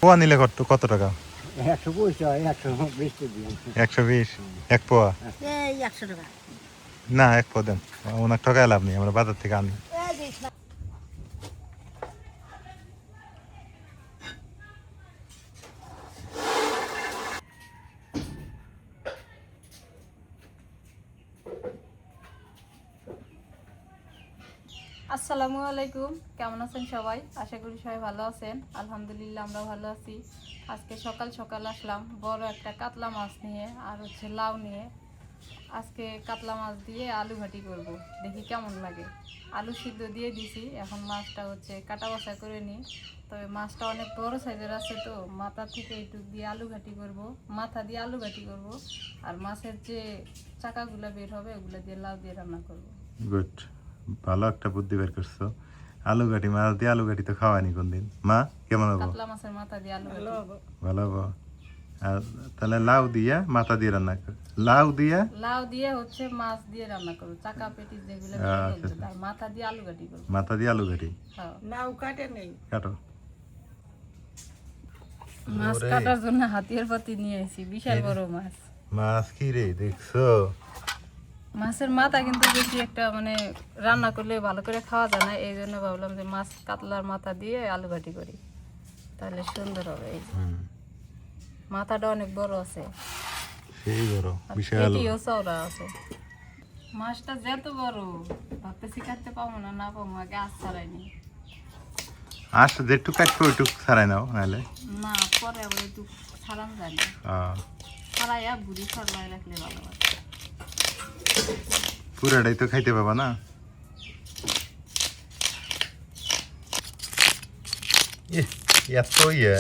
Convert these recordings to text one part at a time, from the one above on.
পোয়া নিলে কত টাকা? 120 হয়, 120 দিন। 120 এক পোয়া? এই 100 টাকা। না, এক পোয়া দেন, ওনার টাকায় লাভ নেই, আমরা বাজার থেকে আনি। আসসালামু আলাইকুম, কেমন আছেন সবাই? আশা করি সবাই ভালো আছেন। আলহামদুলিল্লাহ আমরা ভালো আছি। আজকে সকাল সকাল আসলাম বড় একটা কাতলা মাছ নিয়ে আর হচ্ছে লাউ নিয়ে। আজকে কাতলা মাছ দিয়ে আলু ঘাটি করব, দেখি কেমন লাগে। আলু সিদ্ধ দিয়ে দিছি, এখন মাছটা হচ্ছে কাটা বাছা করে নিই। তবে মাছটা অনেক বড় সাইজের আছে, তো মাথা থেকে একটু দিয়ে আলু ঘাটি করব, মাথা দিয়ে আলু ঘাটি করব। আর মাছের যে চাকাগুলো বের হবে ওগুলো দিয়ে লাউ দিয়ে রান্না করব। গুড, ভালো একটা বুদ্ধি বের করছো। আলু ঘাটি, মাছ দিয়ে আলু ঘাটি তো খাওয়ানি কোনদিন। মা, কেমন হবো? কাতলা মাছের মাথা দিয়ে আলু ঘাটি ভালো হবো। আর তাহলে লাউ দিয়া মাথা দিয়ে রান্না কর, লাউ দিয়ে হচ্ছে মাছ দিয়ে রান্না করবো, চাকা পেটি যেগুলো আর মাথা দিয়ে আলু ঘাটি করবো। মাথা দিয়ে আলু ঘাটি। হ্যাঁ, নাও কাটে নেই। কাটো। মাছ কাটার জন্য হাতিয়ার পাতি নিয়ে এসেছি, বিশাল বড় মাছ। মাছ কি রে দেখছো? মাছের মাথা কিন্তু বেশি একটা মানে রান্না করলে ভালো করে খাওয়া যায় না, এই জন্য ভাবলাম যে মাছ কাতলার মাথা দিয়ে আলু ঘাটি করি, তাহলে সুন্দর হবে। এই যে মাথাটা অনেক বড় আছে, সেই বড় বিশাল পেটিও চওড়া আছে। মাছটা যেত বড় ভাবতেছি কাটতে পাবো না, না পাবো, আগে আজ ছাড়াইনি। আচ্ছা, যেটুক কাটবো ওইটুক ছাড়াই নাও নাহলে। না, পরে আবার একটু ছাড়ান যায় না, ছাড়াইয়া বুড়ি ছাড়াই রাখলে ভালো হয়। পুরাটাই তো খাইতে পাবা না। এত ইয়ে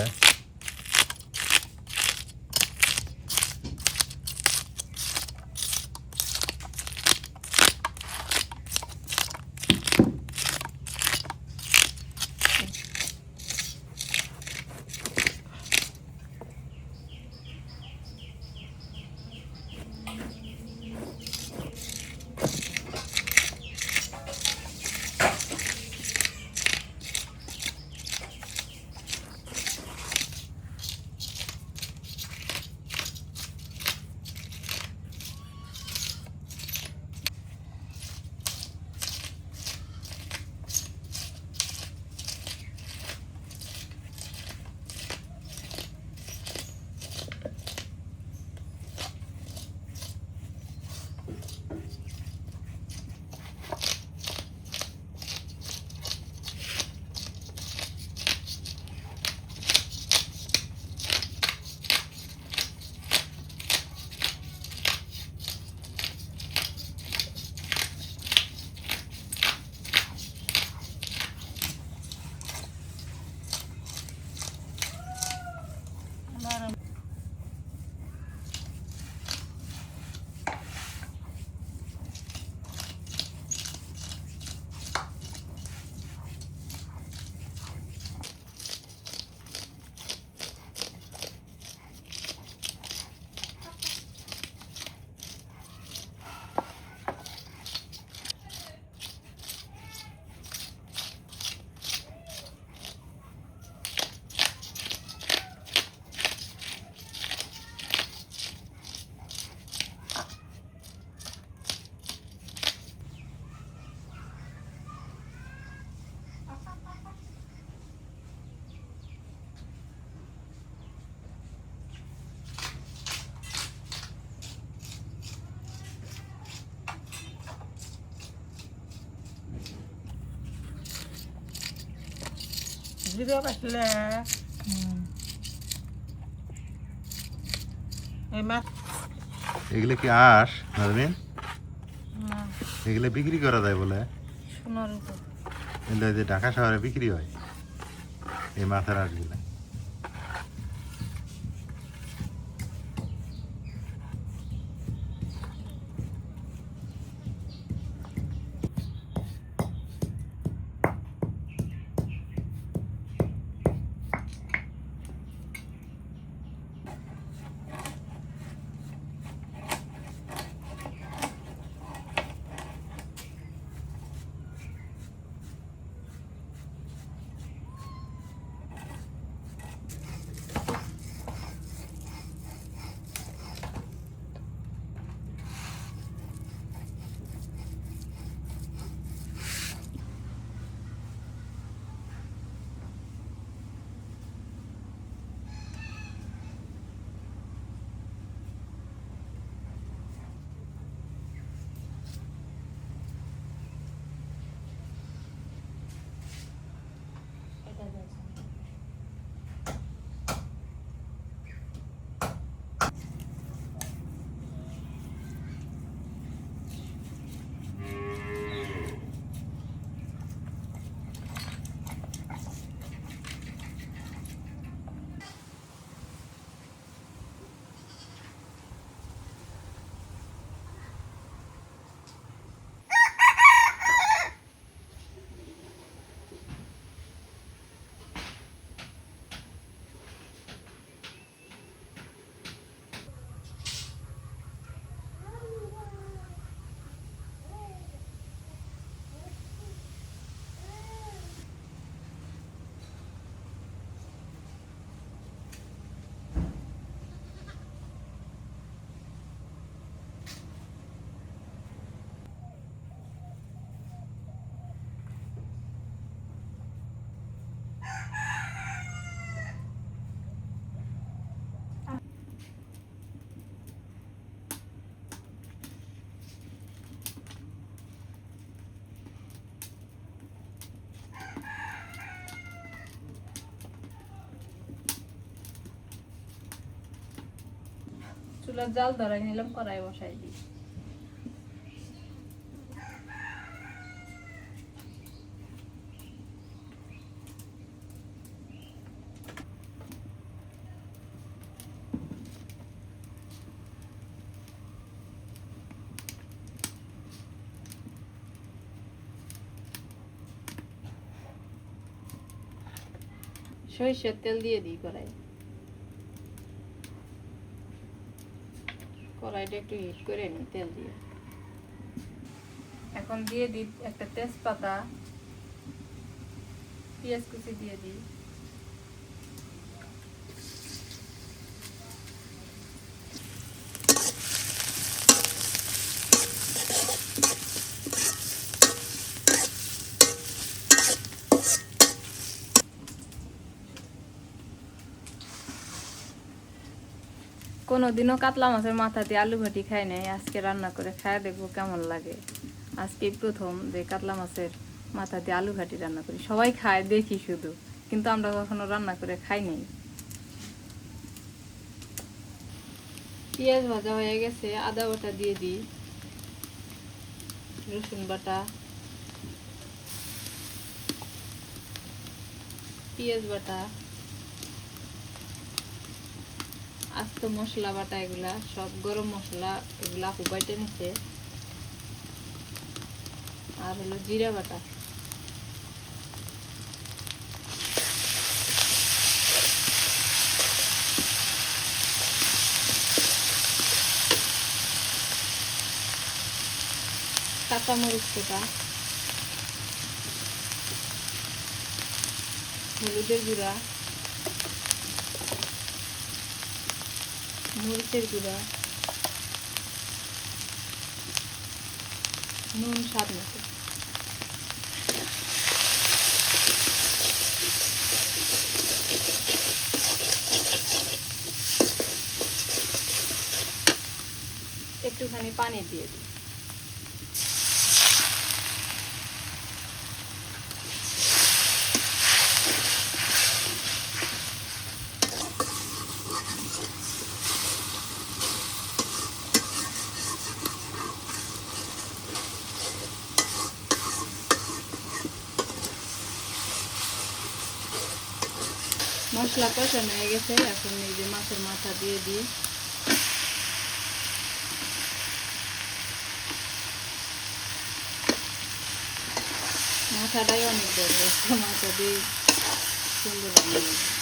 জিরে বাটলে এই মাছ এগুলো কি আঁশ নাজমিন? এগুলো বিক্রি করা যায় বলে? সোনার উপর এগুলো যে ঢাকা শহরে বিক্রি হয় এই মাছের আঁশগুলো। চুলার জাল ধরাই নিলাম, কড়াই বসাই দিই। সরিষার তেল দিয়ে দিই কড়াই। কড়াইটা একটু হিট করে নিই তেল দিয়ে। এখন দিয়ে দিই একটা তেজপাতা, পেঁয়াজ কুচি দিয়ে দিই। কোনোদিনও কাতলা মাছের মাথা দিয়ে আলু ভাটি খাই নাই, আজকে রান্না করে খায় দেখবো কেমন লাগে। আজকে প্রথম যে কাতলা মাছের মাথা দিয়ে আলু ভাটি রান্না করি। সবাই খায় দেখি শুধু, কিন্তু আমরা কখনো রান্না করে খাই নাই। পেঁয়াজ ভাজা হয়ে গেছে, আদা বাটা দিয়ে দিই, রসুন বাটা, পেঁয়াজ বাটা, আস্ত মশলা বাটা, এগুলা সব গরম মশলা, এগুলা আপু বাইটে নিচ্ছে। আর হলো জিরা বাটা। কাঁচা মরিচ কোটা, হলুদের গুঁড়া, মরিচের গুঁড়া, নুন স্বাদ মতো। একটুখানি পানি দিয়ে দিই। মশলা কষানো হয়ে গেছে, এখন এই যে মাছের মাথা দিয়ে দিই। মাথাটাই অনেক বড়, মাথা দিয়ে সুন্দর রান্না হবে।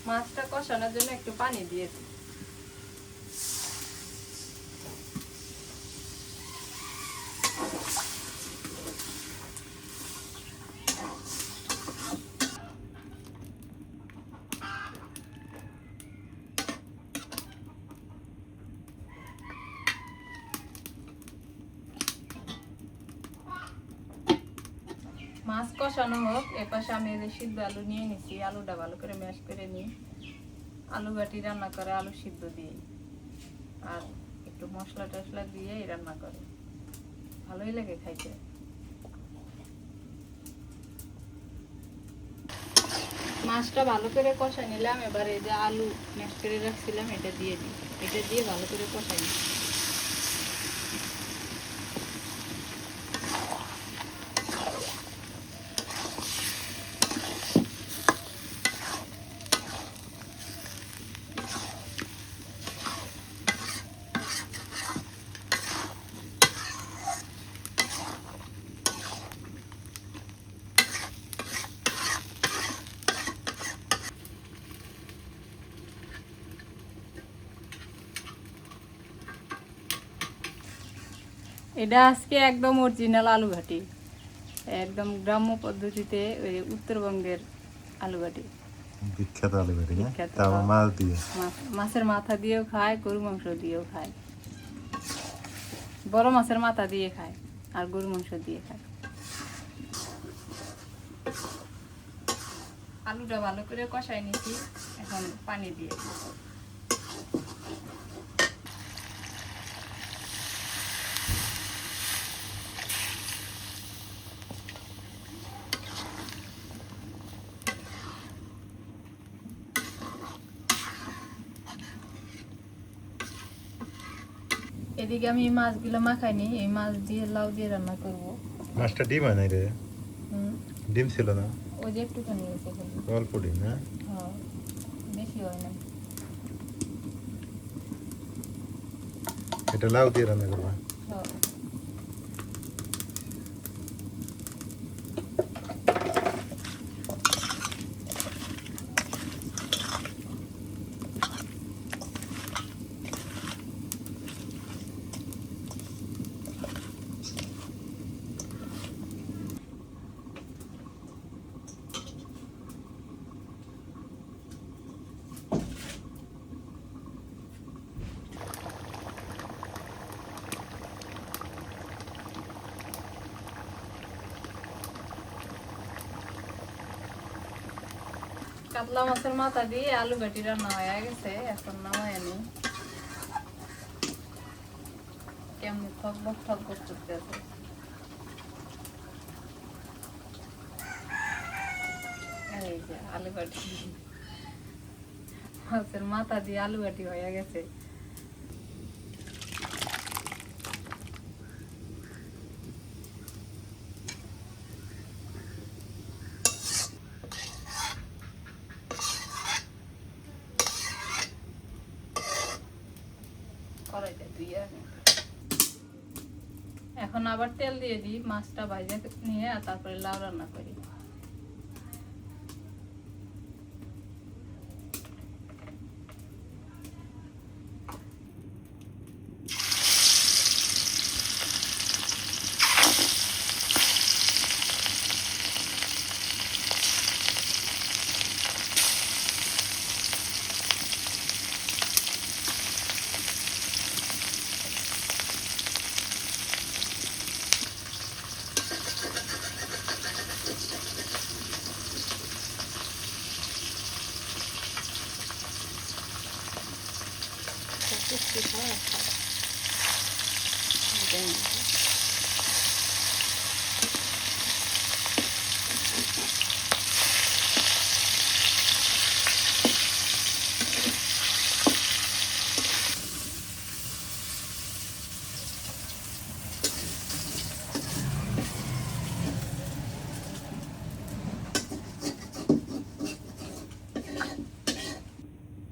মাছটা কষানোর জন্য একটু পানি দিয়ে দিই। মাছ কষানো হোক, এপাশে আমি এই যে সিদ্ধ আলু নিয়ে নিছি, আলুটা ভালো করে ম্যাশ করে নিই। আলু বাটি রান্না করে আলু সিদ্ধ দিয়ে আর একটু মশলা টশলা দিয়ে রান্না করে, ভালোই লাগে খাইতে। মাছটা ভালো করে কষা নিলাম, এবার এই যে আলু ম্যাশ করে রাখছিলাম এটা দিয়ে দিই। এটা দিয়ে ভালো করে কষাই নিই। এটা আজকে একদম অরিজিনাল আলু ঘাটি, একদম গ্রাম্য পদ্ধতিতে ওই উত্তরবঙ্গের আলু ঘাটি। বিখ্যাত আলু ঘাটি না, বিখ্যাত। তারপর মাছ দিয়ে। মাছের মাথা দিয়েও খায়, গরু মাংস দিয়েও খায়, বড় মাছের মাথা দিয়ে খায় আর গরু মাংস দিয়ে খায়। আলুটা ভালো করে কষাই নিছি, এখন পানি দিয়ে দিই। এদিকে আমি মাছগুলো মাখাইনি, এই মাছ দিয়ে লাউ দিয়ে রান্না করব। মাছটা ডিম হয় নাই রে, ডিম ছিল না, ওই যে একটুখানি হয়েছে খালি। অল্প ডিম না? হ্যাঁ, বেশি হয় না। এটা লাউ দিয়ে রান্না করবা? হ্যাঁ। কাতলা মাছের মাথা দিয়ে আলু ঘাটি রান্না হয়ে গেছে, এখন নামাই আনি। কেমন ঠকবক ঠকবক করতে আছে। এই যে আলু ঘাটি, মাছের মাথা দিয়ে আলু ঘাটি হয়ে গেছে। কড়াইটা ধুইয়া নিই। এখন আবার তেল দিয়ে দিই, মাছটা ভাজা নিয়ে আর তারপরে লাউ রান্না করি।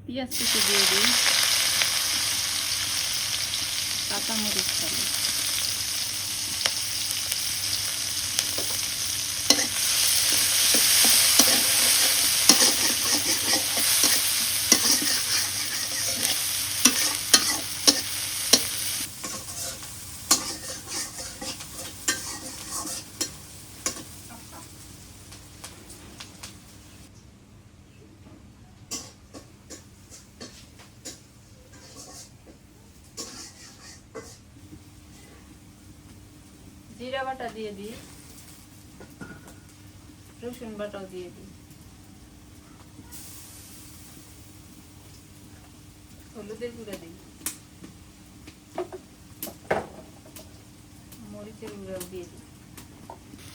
পেঁয়াজ কুচি দিয়ে দিই, কাঁচামরিচ খালি, জিরা বাটা দিয়ে দিই, রসুন বাটাও দিয়ে দিই, হলুদের গুঁড়া দিই, মরিচের গুঁড়াও দিয়ে দিই,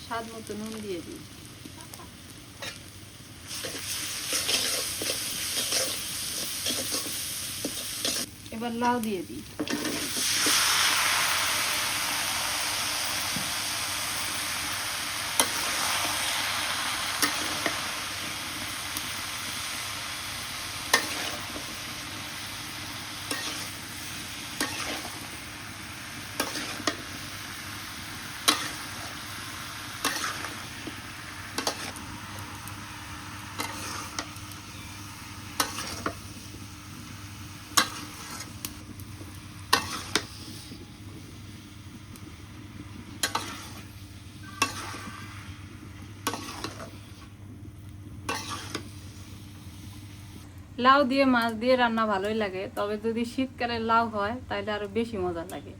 স্বাদ মতো নুন দিয়ে দিই। এবার লাউ দিয়ে দিই। লাউ দিয়ে মাছ দিয়ে রান্না ভালোই লাগে, তবে যদি শীতকালে লাউ হয় তাহলে আরো বেশি মজা লাগে।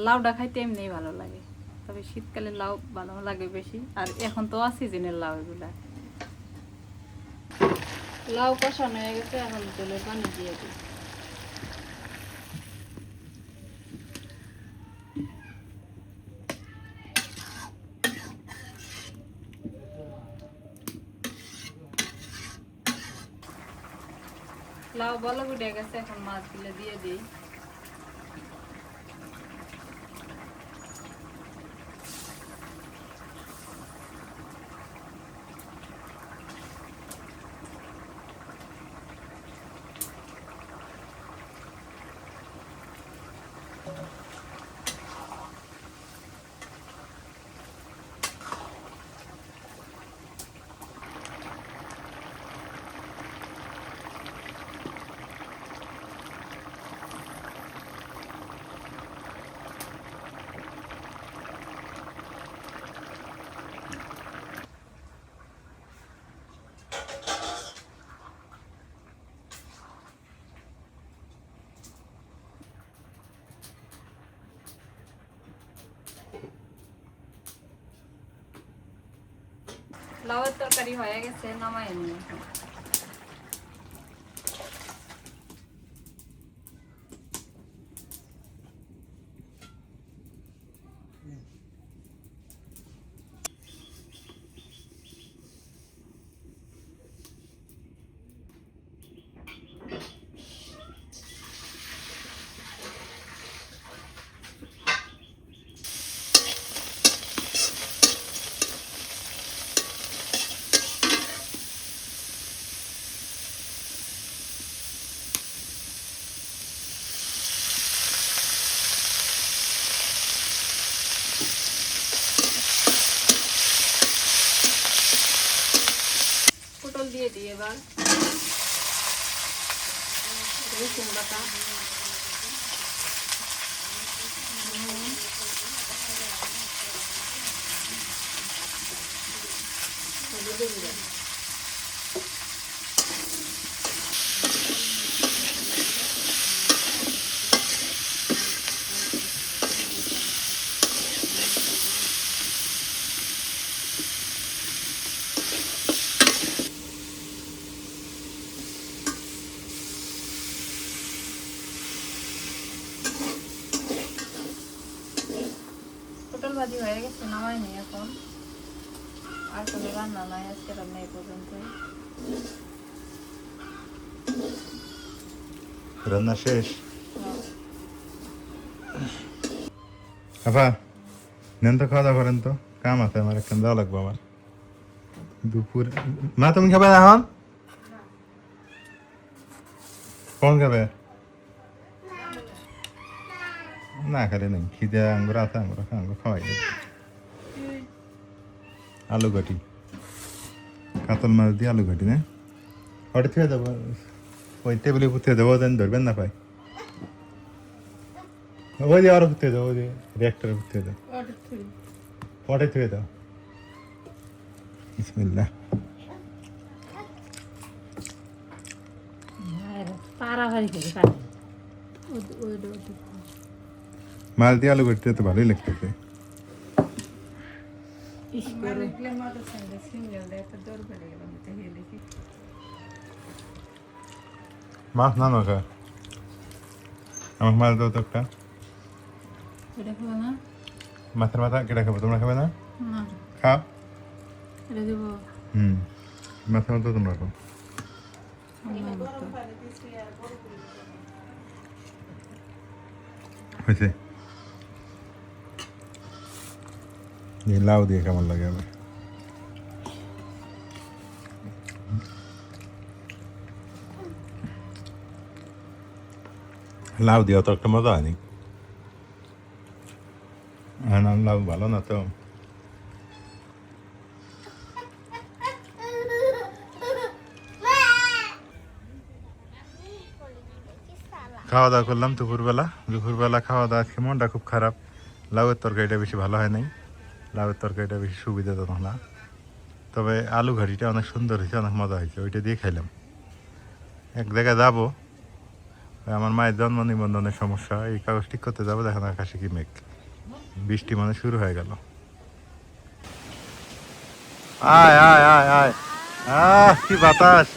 লাউটা খাইতে এমনিই ভালো লাগে, তবে শীতকালে লাউ ভালো লাগে বেশি। আর এখন তো সিজনের লাউ এগুলা। লাউ কষানো হয়ে গেছে, এখন জলের পানি দিয়ে দিই। লাউ বলক উঠে গেছে, এখন মাছগুলো দিয়ে দিই। লাউয়ের তরকারি হয়ে গেছে, নামাই নিয়ে পটল দিয়ে দিই। এবার রসুন বাটা, হলুদের গুঁড়ো, পটল ভাজি হয়ে গেছে, নামাই নি এখন। আর কোনো রান্না নাই, আজকে রান্না এই পর্যন্তই। রান্না শেষ? আপা নেন তো, খাওয়া দাওয়া করেন তো, কাম আছে আমার, একখান যাওয়া লাগবে আমার দুপুর। মা তুমি খাবে না এখন? কোন খাবে? না খেলে নেই, খিদে আঙ্গুর আছে, আঙ্গুর খাওয়াই দেবে। আলু ঘাটি, কাতল মাছ দিয়ে আলু ঘাটি না, ওটা থুয়ে দেবো ওই টেবিলে পুঁতে দেবো, দেন ধরবেন না পাই। ওই দিয়ে আরো পুঁতে দেবো, ওই দিয়ে রিয়াক্টারে পুঁতে দাও, পটে থুয়ে দাও। বিসমিল্লাহ। মাছ দিয়ে আলু ঘাটিতে তো ভালোই লাগতেছে। মাছ না না খা, আমার মাছ দাও তো একটা। মাছের মাথা কেটে খাবো, তোমরা খাবে না? খাও। মাছের মাথা তোমরা খাও। হয়েছে? লাউ দিয়ে কেমন লাগে আবার? লাউ দিয়ে তো একটা মজা হয়নি। লাউ ভালো না তো। খাওয়া দাওয়া করলাম দুপুরবেলা খাওয়া দাওয়া, আজকে মনটা খুব খারাপ। লাউয়ের তরকারিটা বেশি ভালো হয় নাই, লাউয়ের তরকারিটা বেশি সুবিধাজনক না। তবে আলু ঘাটিটা অনেক সুন্দর হয়েছে, অনেক মজা হয়েছে, ওইটা দিয়ে খাইলাম। এক জায়গায় যাবো, আমার মায়ের জন্ম নিবন্ধনের সমস্যা, এই কাগজ ঠিক করতে যাবো। দেখেন আকাশে কি মেঘ, বৃষ্টি মানে শুরু হয়ে গেল। আয় আয় আয় আয়, কি বাতাস!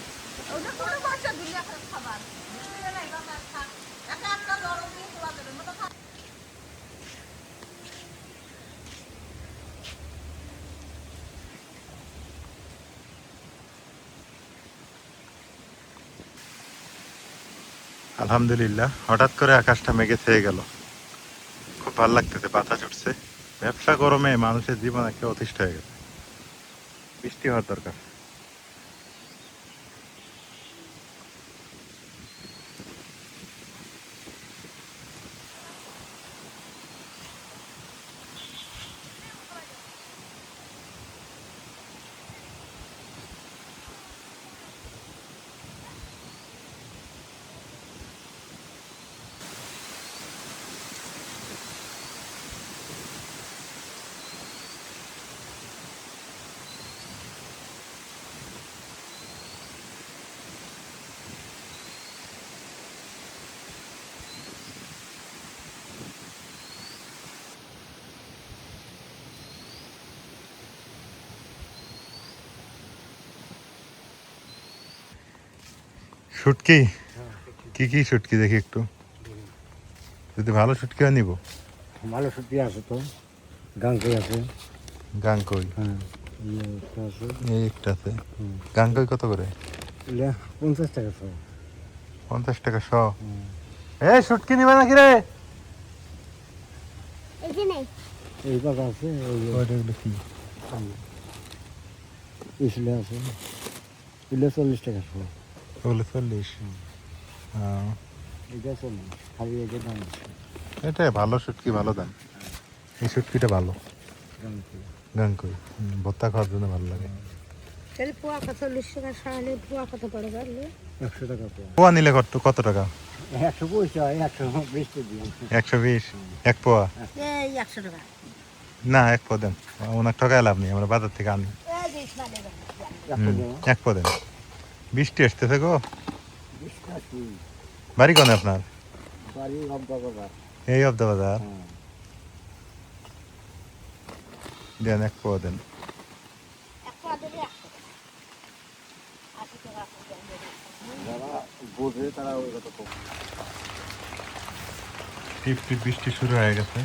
আলহামদুলিল্লাহ, হঠাৎ করে আকাশটা মেঘে ছেয়ে গেল, খুব ভালো লাগতেছে, বাতাস উঠছে। ব্যবসা গরমে মানুষের জীবন একটা অতিষ্ঠ হয়ে গেছে, বৃষ্টি হওয়ার দরকার। শুটকি, কি কি শুটকি দেখি একটু, যদি ভালো শুটকি হয় নিব। ভালো সবজি আছে তো, গাঙ্কই আছে। গাঙ্কই, হ্যাঁ, একটা আছে। এই একটা আছে। গাঙ্কই কত করে? 50 টাকা সব। 50 টাকা শ। এ শুটকি নিবা নাকি রে? এই পাতা আছে, ওইটা কি? ইসলে আছে, ইসলে 40 টাকা সব। ওগুলো 40। এটা 40, খালি এটা দাম আছে। এটা ভালো শুটকি, ভালো দাম। এই শুটকিটা ভালো, গাঙ্কই। গাঙ্কই ভর্তা খাওয়ার জন্য ভালো লাগে। তাহলে পোয়া কত 40 টাকা সারালে পোয়া কত পড়ে পারলে 100 টাকা তো। পোয়া নিলে কত টাকা? 100 পয়সা, 120 দিন। 120 এক পোয়া? এই 100 টাকা। না, এক পোয়া দেন, ওনার ঠকায় লাভ নেই, আমরা বাজার থেকে আনি। এই যে ইসমাইলে বাবা। এক পোয়া দেন। বৃষ্টি আসতেছে গো। 20 টাকা। বাড়ি কোনে আপনার? বাড়ি লম্বা বাজার। এই অবদা বাজার। হ্যাঁ। দেন এক পোয়া দেন। এক পোয়া দিলে 100 টাকা। 80 টাকা করে দেবে। যারা বোঝে তারা ওই কথা কম। টিপ টিপ বৃষ্টি শুরু হয়ে গেছে।